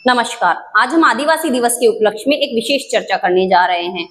नमस्कार। आज हम आदिवासी दिवस के उपलक्ष्य में एक विशेष चर्चा करने जा रहे हैं।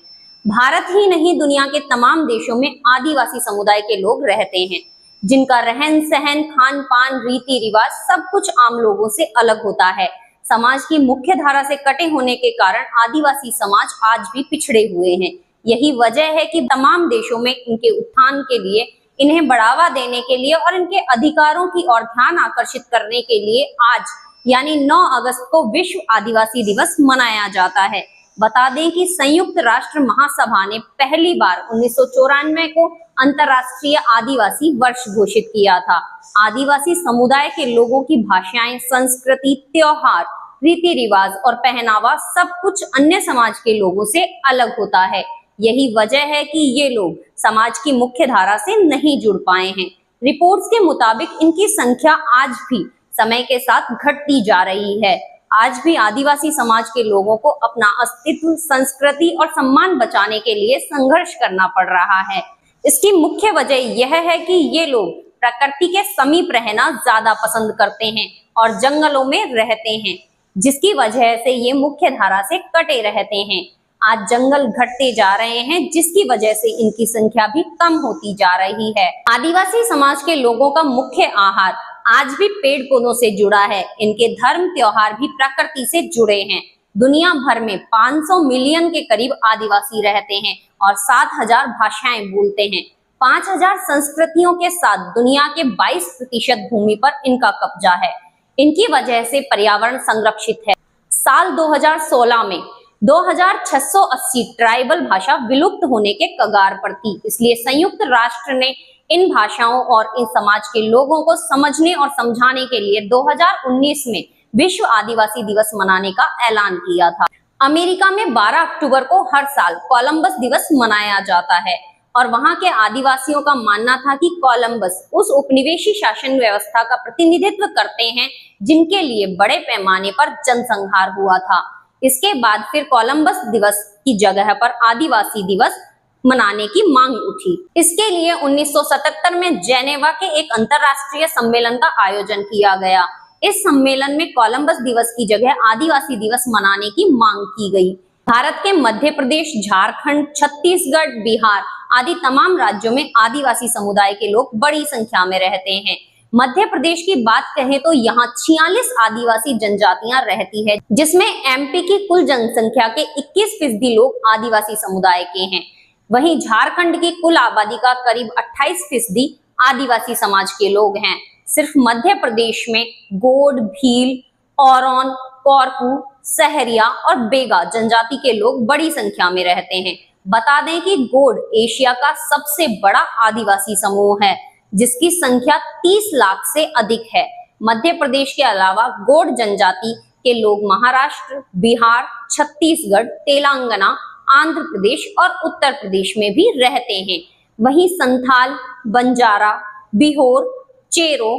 भारत ही नहीं, दुनिया के तमाम देशों में आदिवासी समुदाय के लोग रहते हैं, जिनका रहन सहन, खान पान, रीति रिवाज सब कुछ आम लोगों से अलग होता है। समाज की मुख्य धारा से कटे होने के कारण आदिवासी समाज आज भी पिछड़े हुए हैं। यही वजह है कि तमाम देशों में इनके उत्थान के लिए, इन्हें बढ़ावा देने के लिए और इनके अधिकारों की ओर ध्यान आकर्षित करने के लिए आज यानी 9 अगस्त को विश्व आदिवासी दिवस मनाया जाता है। बता दें कि संयुक्त राष्ट्र महासभा ने पहली बार 1994 को अंतर्राष्ट्रीय आदिवासी वर्ष घोषित किया था। आदिवासी समुदाय के लोगों की भाषाएं, संस्कृति, त्योहार, रीति रिवाज और पहनावा सब कुछ अन्य समाज के लोगों से अलग होता है। यही वजह है कि ये लोग समाज की मुख्य धारा से नहीं जुड़ पाए हैं। रिपोर्ट्स के मुताबिक इनकी संख्या आज भी समय के साथ घटती जा रही है। आज भी आदिवासी समाज के लोगों को अपना अस्तित्व, संस्कृति और सम्मान बचाने के लिए संघर्ष करना पड़ रहा है। इसकी मुख्य वजह यह है कि ये लोग प्रकृति के समीप रहना ज्यादा पसंद करते हैं और जंगलों में रहते हैं, जिसकी वजह से ये मुख्य धारा से कटे रहते हैं। आज जंगल घटते जा रहे हैं, जिसकी वजह से इनकी संख्या भी कम होती जा रही है। आदिवासी समाज के लोगों का मुख्य आहार आज भी पेड़ पौधों से जुड़ा है। इनके धर्म त्योहार भी प्रकृति से जुड़े हैं। दुनिया भर में 500 मिलियन के करीब आदिवासी रहते हैं और 7000 भाषाएं बोलते हैं। 5000 संस्कृतियों के साथ दुनिया के 22% भूमि पर इनका कब्जा है। इनकी वजह से पर्यावरण संरक्षित है। साल 2016 में 2680 ट्राइबल भाषा विलुप्त होने के कगार पर थी। इसलिए संयुक्त राष्ट्र ने इन भाषाओं और इन समाज के लोगों को समझने और समझाने के लिए 2019 में विश्व आदिवासी दिवस मनाने का ऐलान किया था। अमेरिका में 12 अक्टूबर को हर साल कोलंबस दिवस मनाया जाता है और वहां के आदिवासियों का मानना था कि कोलंबस उस उपनिवेशी शासन व्यवस्था का प्रतिनिधित्व करते हैं जिनके लिए बड़े पैमाने पर जनसंहार हुआ था। इसके बाद फिर कोलंबस दिवस की जगह पर आदिवासी दिवस मनाने की मांग उठी। इसके लिए 1977 में जेनेवा के एक अंतरराष्ट्रीय सम्मेलन का आयोजन किया गया। इस सम्मेलन में कोलंबस दिवस की जगह आदिवासी दिवस मनाने की मांग की गई। भारत के मध्य प्रदेश, झारखंड, छत्तीसगढ़, बिहार आदि तमाम राज्यों में आदिवासी समुदाय के लोग बड़ी संख्या में रहते हैं। मध्य प्रदेश की बात कहें तो यहाँ 46 आदिवासी जनजातियां रहती है, जिसमें एमपी की कुल जनसंख्या के 21% लोग आदिवासी समुदाय के हैं। वहीं झारखंड की कुल आबादी का करीब 28% आदिवासी समाज के लोग हैं। सिर्फ मध्य प्रदेश में गोंड, भील, औरोन, कोरकू, सहरिया और बेगा जनजाति के लोग बड़ी संख्या में रहते हैं। बता दें कि गोंड एशिया का सबसे बड़ा आदिवासी समूह है, जिसकी संख्या 30 लाख से अधिक है। मध्य प्रदेश के अलावा गोंड जनजाति के लोग महाराष्ट्र, बिहार, छत्तीसगढ़, तेलंगाना, आंध्र प्रदेश और उत्तर प्रदेश में भी रहते हैं। वहीं संथाल, बंजारा, बिहोर, चेरो,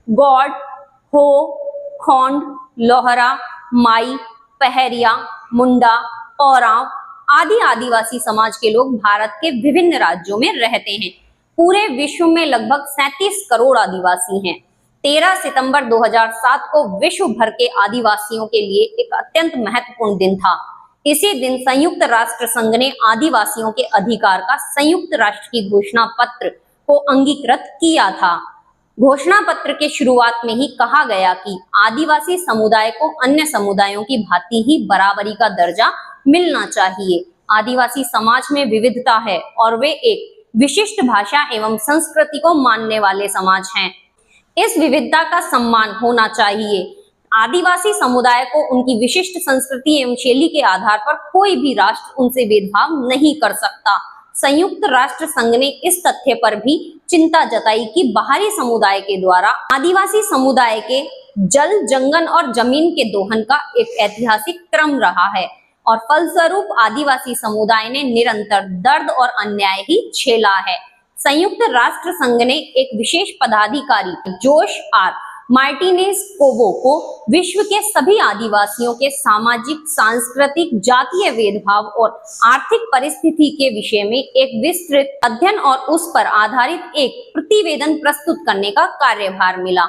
गौड़, हो, खोंड, लोहरा, माई, पहरिया, मुंडा, ओरांव आदि आदिवासी समाज के लोग भारत के विभिन्न राज्यों में रहते हैं। पूरे विश्व में लगभग 37 करोड़ आदिवासी हैं। 13 सितंबर 2007 को विश्व भर के आदिवासियों के लिए एक अत्यंत महत्वपूर्ण दिन था। इसी दिन संयुक्त राष्ट्र संघ ने आदिवासियों के अधिकार का संयुक्त राष्ट्र की घोषणा पत्र को अंगीकृत किया था। घोषणा पत्र के शुरुआत में ही कहा गया कि आदिवासी समुदाय को अन्य समुदायों की भांति ही बराबरी का दर्जा मिलना चाहिए। आदिवासी समाज में विविधता है और वे एक विशिष्ट भाषा एवं संस्कृति को मानने वाले समाज हैं। इस विविधता का सम्मान होना चाहिए। आदिवासी समुदाय को उनकी विशिष्ट संस्कृति एवं शैली के आधार पर कोई भी राष्ट्र उनसे भेदभाव नहीं कर सकता। संयुक्त राष्ट्र संघ ने इस तथ्य पर भी चिंता जताई कि बाहरी समुदाय के द्वारा आदिवासी समुदाय के जल, जंगल और जमीन के दोहन का एक ऐतिहासिक क्रम रहा है और फलस्वरूप आदिवासी समुदाय ने निरंतर दर्द और अन्याय ही झेला है। संयुक्त राष्ट्र संघ ने एक विशेष पदाधिकारी जोश आर मार्टिनेज कोबो को विश्व के सभी आदिवासियों के सामाजिक, सांस्कृतिक, जातीय भेदभाव और आर्थिक परिस्थिति के विषय में एक विस्तृत अध्ययन और उस पर आधारित एक प्रतिवेदन प्रस्तुत करने का कार्यभार मिला।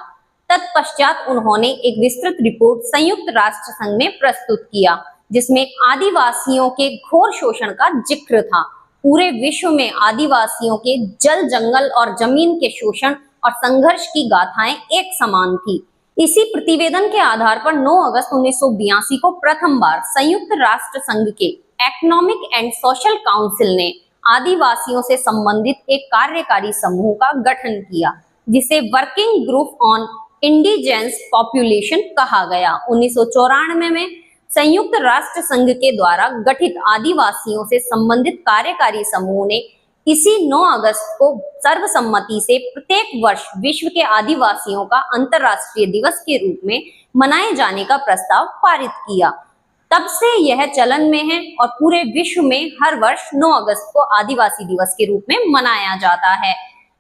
तत्पश्चात उन्होंने एक विस्तृत रिपोर्ट संयुक्त राष्ट्र संघ में प्रस्तुत किया, जिसमें आदिवासियों के घोर शोषण का जिक्र था। पूरे विश्व में आदिवासियों के जल, जंगल और जमीन के शोषण और संघर्ष की गाथाएं एक समान थी। इसी प्रतिवेदन के आधार पर 9 अगस्त 1982 को प्रथम बार संयुक्त राष्ट्र संघ के इकोनॉमिक एंड सोशल काउंसिल ने आदिवासियों से संबंधित एक कार्यकारी समूह का गठन किया, जिसे working group on indigenous population कहा गया। 1994 में संयुक्त राष्ट्र संघ के द्वारा गठित आदिवासियों से संबंधित कार्यकारी समूह ने इसी 9 अगस्त को सर्वसम्मति से प्रत्येक वर्ष विश्व के आदिवासियों का अंतर्राष्ट्रीय दिवस के रूप में मनाए जाने का प्रस्ताव पारित किया। तब से यह चलन में है और पूरे विश्व में हर वर्ष 9 अगस्त को आदिवासी दिवस के रूप में मनाया जाता है।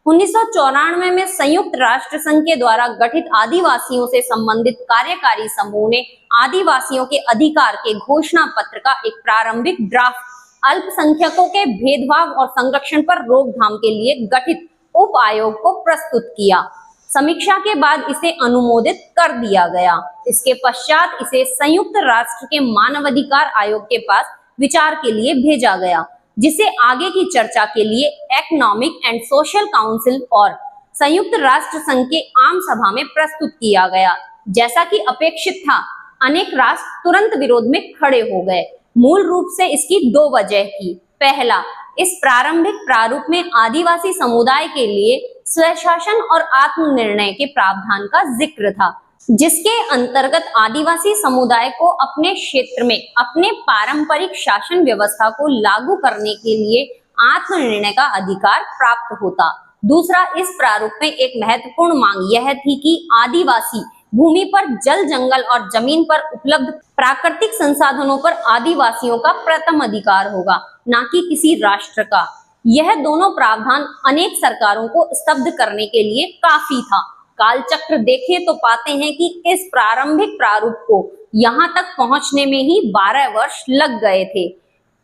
1994 में संयुक्त राष्ट्र संघ के द्वारा गठित आदिवासियों से संबंधित कार्यकारी समूह ने आदिवासियों के अधिकार के घोषणा पत्र का एक प्रारंभिक ड्राफ्ट अल्पसंख्यकों के भेदभाव और संरक्षण पर रोकथाम के लिए गठित उप आयोग को प्रस्तुत किया। समीक्षा के बाद इसे अनुमोदित कर दिया गया। इसके पश्चात इसे संयुक्त राष्ट्र के मानवाधिकार आयोग के पास विचार के लिए भेजा गया, जिसे आगे की चर्चा के लिए इकोनॉमिक एंड सोशल काउंसिल और संयुक्त राष्ट्र संघ के आम सभा में प्रस्तुत किया गया। जैसा कि अपेक्षित था, अनेक राष्ट्र तुरंत विरोध में खड़े हो गए। मूल रूप से इसकी 2 वजह थी। पहला, इस प्रारंभिक प्रारूप में आदिवासी समुदाय के लिए स्वशासन और आत्मनिर्णय के प्रावधान का जिक्र था, जिसके अंतर्गत आदिवासी समुदाय को अपने क्षेत्र में अपने पारंपरिक शासन व्यवस्था को लागू करने के लिए आत्मनिर्णय का अधिकार प्राप्त होता। दूसरा, इस प्रारूप में एक महत्वपूर्ण मांग यह थी कि आदिवासी भूमि पर जल, जंगल और जमीन पर उपलब्ध प्राकृतिक संसाधनों पर आदिवासियों का प्रथम अधिकार होगा, न कि किसी राष्ट्र का। यह दोनों प्रावधान अनेक सरकारों को स्तब्ध करने के लिए काफी था। कालचक्र देखें तो पाते हैं कि इस प्रारंभिक प्रारूप को यहाँ तक पहुंचने में ही 12 वर्ष लग गए थे,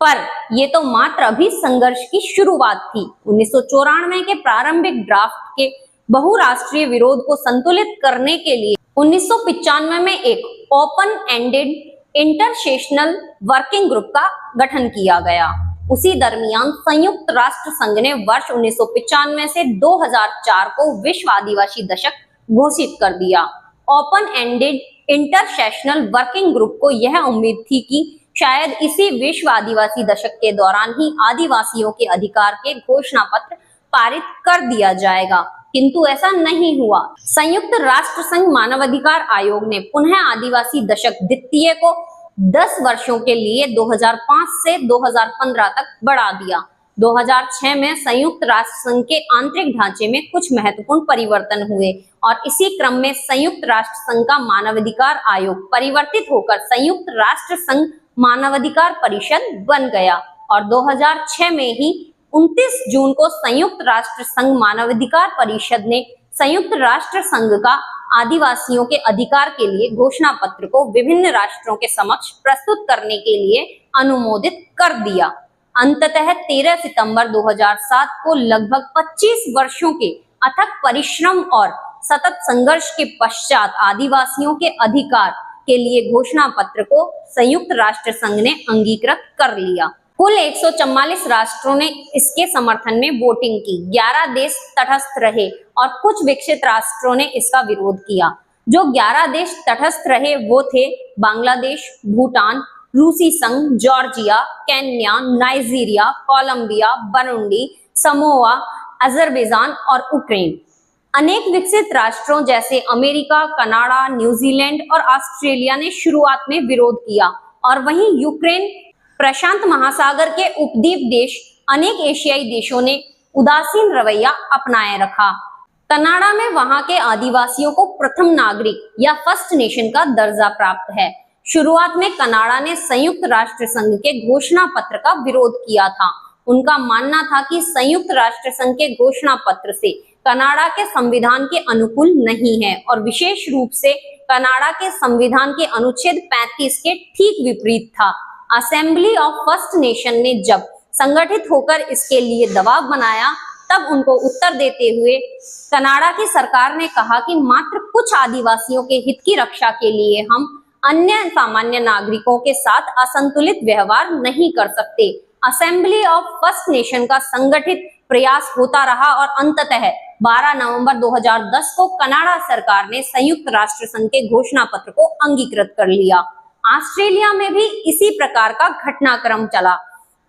पर ये तो मात्र अभी संघर्ष की शुरुआत थी। 1994 के प्रारंभिक ड्राफ्ट के बहुराष्ट्रीय विरोध को संतुलित करने के लिए 1995 में एक ओपन एंडेड इंटरसेशनल वर्किंग ग्रुप का गठन किया गया। उसी दरमियान संयुक्त राष्ट्र संघ ने वर्ष 1995 से 2004 को विश्व आदिवासी दशक घोषित कर दिया। ओपन एंडेड इंटरसेशनल वर्किंग ग्रुप को यह उम्मीद थी कि शायद इसी विश्व आदिवासी दशक के दौरान ही आदिवासियों के अधिकार के घोषणा पत्र पारित कर दिया जाएगा, किंतु ऐसा नहीं हुआ। संयुक्त राष्ट्र संघ मानवाधिकार आयोग ने पुनः आदिवासी दशक द्वितीय को 10 वर्षों के लिए 2005 से 2015 तक बढ़ा दिया। 2006 में संयुक्त राष्ट्र संघ के आंतरिक ढांचे में कुछ महत्वपूर्ण परिवर्तन हुए और इसी क्रम में संयुक्त राष्ट्र संघ का मानवाधिकार आयोग परिवर्तित होकर संयुक्त राष्ट्र संघ मानवाधिकार परिषद बन गया और 2006 में ही 29 जून को संयुक्त राष्ट्र संघ मानवाधिकार परिषद ने संयुक्त राष्ट्र संघ का आदिवासियों के अधिकार के लिए घोषणा पत्र को विभिन्न राष्ट्रों के समक्ष प्रस्तुत करने के लिए अनुमोदित कर दिया। अंततः 13 सितंबर 2007 को लगभग 25 वर्षों के अथक परिश्रम और सतत संघर्ष के पश्चात आदिवासियों के अधिकार के लिए घोषणा पत्र को संयुक्त राष्ट्र संघ ने अंगीकृत कर लिया। कुल 144 राष्ट्रों ने इसके समर्थन में वोटिंग की। 11 देश तटस्थ रहे और कुछ विकसित राष्ट्रों ने इसका विरोध किया। जो 11 देश तटस्थ रहे वो थे बांग्लादेश, भूटान, रूसी संघ, Georgia, Kenya, Nigeria, Colombia, Burundi, Samoa, Azerbaijan और यूक्रेन। अनेक विकसित राष्ट्रों जैसे अमेरिका, कनाडा, न्यूजीलैंड और ऑस्ट्रेलिया ने शुरुआत में विरोध किया और वहीं यूक्रेन, प्रशांत महासागर के उपद्वीप देश, अनेक एशियाई देशों ने उदासीन रवैया अपनाए रखा। कनाडा में वहां के आदिवासियों को प्रथम नागरिक या फर्स्ट नेशन का दर्जा प्राप्त है। शुरुआत में कनाडा ने संयुक्त राष्ट्र संघ के घोषणा पत्र का विरोध किया था। उनका मानना था कि संयुक्त राष्ट्र संघ के घोषणा पत्र से कनाडा के संविधान के अनुकूल नहीं है और विशेष रूप से कनाडा के संविधान के अनुच्छेद 35 के ठीक विपरीत था। असेंबली ऑफ फर्स्ट नेशन ने जब संगठित होकर इसके लिए दबाव बनाया तब उनको उत्तर देते हुए कनाडा की सरकार ने कहा कि मात्र कुछ आदिवासियों के हित की रक्षा के लिए हम अन्य सामान्य नागरिकों के साथ असंतुलित व्यवहार नहीं कर सकते। असेंबली ऑफ फर्स्ट नेशन का संगठित प्रयास होता रहा और अंततः 12 नवंबर 2010 को कनाडा सरकार ने संयुक्त राष्ट्र संघ के घोषणा पत्र को अंगीकृत कर लिया। ऑस्ट्रेलिया में भी इसी प्रकार का घटनाक्रम चला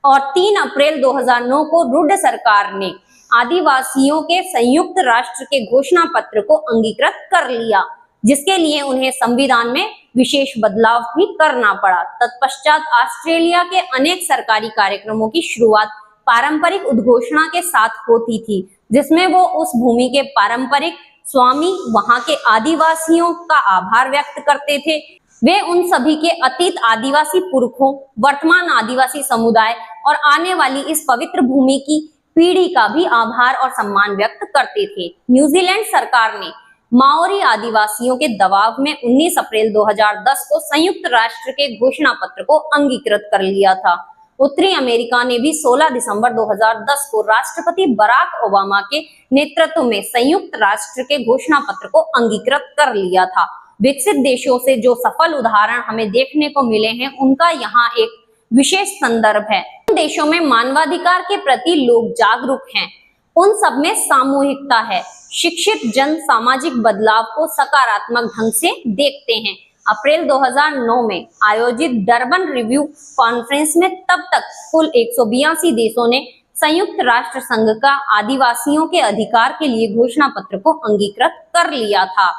और 3 अप्रैल 2009 को रुड सरकार ने आदिवासियों के संयुक्त राष्ट्र के घोषणा पत्र को अंगीकृत कर लिया, जिसके लिए उन्हें संविधान में विशेष बदलाव भी करना पड़ा। तत्पश्चात ऑस्ट्रेलिया के अनेक सरकारी कार्यक्रमों की शुरुआत पारंपरिक उद्घोषणा के साथ होती थी, जिसमें वो उस भूमि के पारंपरिक स्वामी वहां के आदिवासियों का आभार व्यक्त करते थे। वे उन सभी के अतीत आदिवासी पुरखों, वर्तमान आदिवासी समुदाय और आने वाली इस पवित्र भूमि की पीढ़ी का भी आभार और सम्मान व्यक्त करते थे। न्यूजीलैंड सरकार ने माओरी आदिवासियों के दबाव में 19 अप्रैल 2010 को संयुक्त राष्ट्र के घोषणा पत्र को अंगीकृत कर लिया था। उत्तरी अमेरिका ने भी 16 दिसंबर 2010 को राष्ट्रपति बराक ओबामा के नेतृत्व में संयुक्त राष्ट्र के घोषणा पत्र को अंगीकृत कर लिया था। विकसित देशों से जो सफल उदाहरण हमें देखने को मिले हैं, उनका यहाँ एक विशेष संदर्भ है। उन देशों में मानवाधिकार के प्रति लोग जागरूक हैं, उन सब में सामूहिकता है, शिक्षित जन सामाजिक बदलाव को सकारात्मक ढंग से देखते हैं। अप्रैल 2009 में आयोजित डरबन रिव्यू कॉन्फ्रेंस में तब तक कुल 182 देशों ने संयुक्त राष्ट्र संघ का आदिवासियों के अधिकार के लिए घोषणा पत्र को अंगीकृत कर लिया था।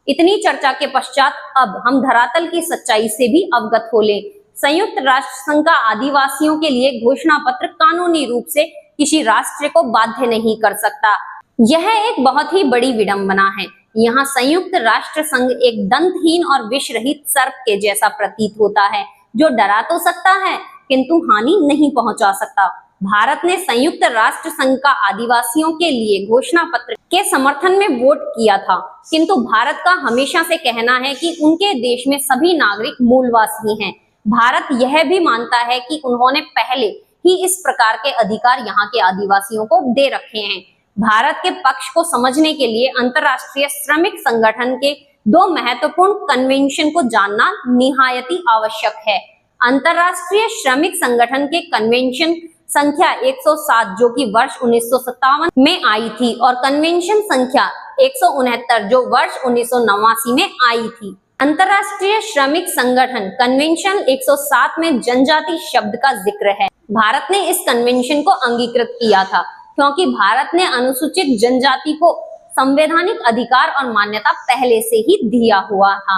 इतनी चर्चा के पश्चात अब हम धरातल की सच्चाई से भी अवगत हो लें। संयुक्त राष्ट्र संघ का आदिवासियों के लिए घोषणा पत्र कानूनी रूप से किसी राष्ट्र को बाध्य नहीं कर सकता। यह एक बहुत ही बड़ी विडंबना है। यहाँ संयुक्त राष्ट्र संघ एक दंतहीन और विष रहित सर्प के जैसा प्रतीत होता है, जो डरा तो सकता है किंतु हानि नहीं पहुंचा सकता। भारत ने संयुक्त राष्ट्र संघ का आदिवासियों के लिए घोषणा पत्र के समर्थन में वोट किया था, किंतु भारत का हमेशा से कहना है कि उनके देश में सभी नागरिक मूलवासी हैं। भारत यह भी मानता है कि उन्होंने पहले ही इस प्रकार के अधिकार यहाँ के आदिवासियों को दे रखे हैं। भारत के पक्ष को समझने के लिए अंतर्राष्ट्रीय श्रमिक संगठन के 2 महत्वपूर्ण कन्वेंशन को जानना निहायती आवश्यक है। अंतर्राष्ट्रीय श्रमिक संगठन के कन्वेंशन संख्या 107 जो कि वर्ष 1957 में आई थी और कन्वेंशन संख्या 169 जो वर्ष 1989 में आई थी। अंतर्राष्ट्रीय श्रमिक संगठन कन्वेंशन 107 में जनजाति शब्द का जिक्र है। भारत ने इस कन्वेंशन को अंगीकृत किया था क्योंकि भारत ने अनुसूचित जनजाति को संवैधानिक अधिकार और मान्यता पहले से ही दिया हुआ था।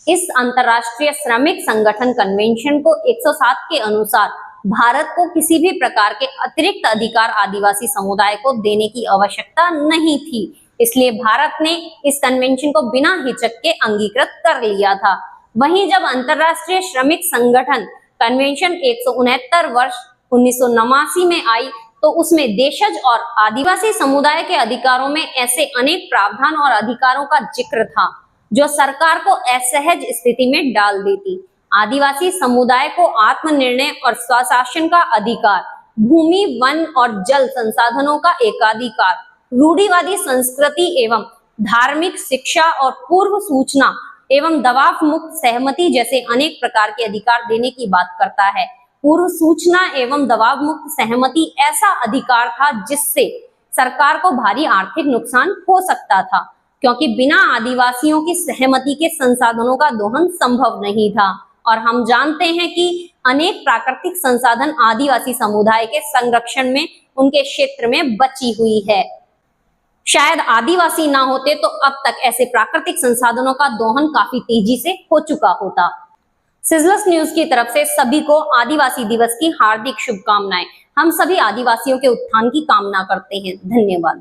इस अंतर्राष्ट्रीय श्रमिक संगठन कन्वेंशन को 107 के अनुसार भारत को किसी भी प्रकार के अतिरिक्त अधिकार आदिवासी समुदाय को देने की आवश्यकता नहीं थी, इसलिए भारत ने इस कन्वेंशन को बिना हिचक के अंगीकृत कर लिया था। वहीं जब अंतर्राष्ट्रीय श्रमिक संगठन कन्वेंशन 169 वर्ष 1989 में आई तो उसमें देशज और आदिवासी समुदाय के अधिकारों में ऐसे अनेक प्रावधान और अधिकारों का जिक्र था जो सरकार को असहज स्थिति में डाल देती। आदिवासी समुदाय को आत्मनिर्णय और स्वशासन का अधिकार, भूमि, वन और जल संसाधनों का एकाधिकार, रूढ़िवादी संस्कृति एवं धार्मिक शिक्षा और पूर्व सूचना एवं दबाव मुक्त सहमति जैसे अनेक प्रकार के अधिकार देने की बात करता है। पूर्व सूचना एवं दबाव मुक्त सहमति ऐसा अधिकार था जिससे सरकार को भारी आर्थिक नुकसान हो सकता था, क्योंकि बिना आदिवासियों की सहमति के संसाधनों का दोहन संभव नहीं था और हम जानते हैं कि अनेक प्राकृतिक संसाधन आदिवासी समुदाय के संरक्षण में उनके क्षेत्र में बची हुई है। शायद आदिवासी ना होते तो अब तक ऐसे प्राकृतिक संसाधनों का दोहन काफी तेजी से हो चुका होता। सिजलस न्यूज की तरफ से सभी को आदिवासी दिवस की हार्दिक शुभकामनाएं। हम सभी आदिवासियों के उत्थान की कामना करते हैं। धन्यवाद।